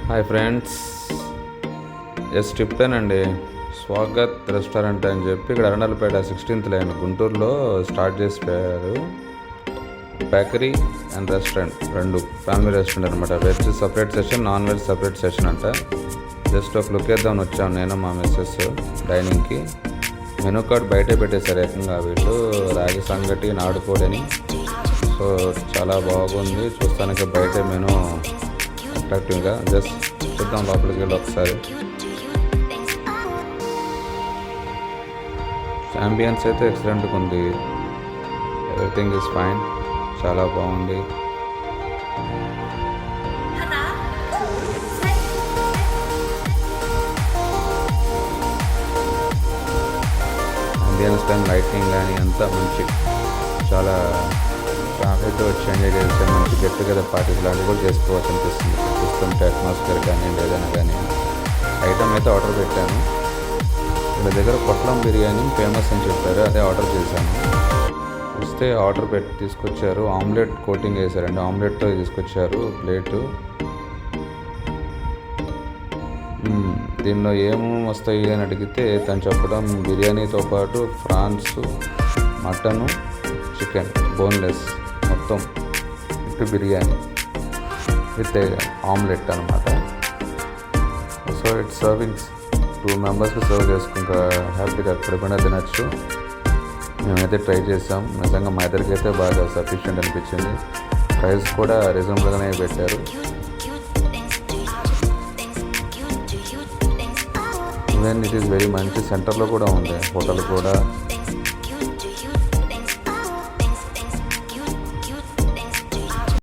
Hi friends, yes చెప్పానండి. Swagat restaurant అని చెప్పి ఇక్కడ అరండలపేట 16th లైన్ గుంటూరులో స్టార్ట్ చేసిపోయారు. బేకరీ అండ్ రెస్టారెంట్ రెండు ఫ్యామిలీ రెస్టారెంట్ అనమాట. Veg separate session, non veg separate session అంట. జస్ట్ ఒక లుక్ వేద్దామని వచ్చాము నేను మా మిస్సెస్ డైనింగ్కి. మెనూ కార్డ్ బయటే పెట్టేశారు ఏకంగా వీళ్ళు, రాగి సంగటి నాటుకోడి అని. సో చాలా బాగుంది చూస్తానికి బయట మెనూ అట్రాక్టివ్గా. జస్ట్ చూద్దాం లోపలికి వెళ్ళి ఒకసారి. అంబియన్స్ అయితే ఎక్సలెంట్గా ఉంది, ఎవ్రీథింగ్ ఈజ్ ఫైన్, చాలా బాగుంది. అంబియన్స్ కానీ లైటింగ్ కానీ అంతా మంచి, చాలా ఫ్యామిలీతో వచ్చి ఎంజాయ్ చేస్తే మంచి గెట్ టుగెదర్ పార్టీస్ లాంటివి కూడా చేసుకోవచ్చు అనిపిస్తుంది చూస్తుంటే. అట్మాస్ఫియర్ కానీ ఏదైనా కానీ. ఐటమ్ అయితే ఆర్డర్ పెట్టాను. వీళ్ళ దగ్గర పొట్లం బిర్యానీ ఫేమస్ అని చెప్పారు, అదే ఆర్డర్ చేశాను. వస్తే ఆర్డర్ పెట్టి తీసుకొచ్చారు. ఆమ్లెట్ కోటింగ్ వేశారండి, ఆమ్లెట్తో తీసుకొచ్చారు ప్లేటు. దీనిలో ఏమేమి వస్తాయి అని అడిగితే తను చెప్పడం బిర్యానీతో పాటు ఫ్రాన్స్, మటను, చికెన్ బోన్లెస్ మొత్తం విత్ బిర్యానీ విత్ ఆమ్లెట్ అనమాట. సో ఇట్స్ సర్వింగ్స్ 2 మెంబర్స్కి సర్వ్ చేసుకుంటా హ్యాపీగా ఎక్కడికైనా తినచ్చు. మేమైతే ట్రై చేసాం. నిజంగా మా ఇద్దరికి అయితే బాగా సఫిషియెంట్ అనిపించింది. ప్రైస్ కూడా రీజనబుల్గానే పెట్టారు. ఈవెన్ ఇట్ ఈస్ వెరీ మంచి సెంటర్లో కూడా ఉంది హోటల్ కూడా.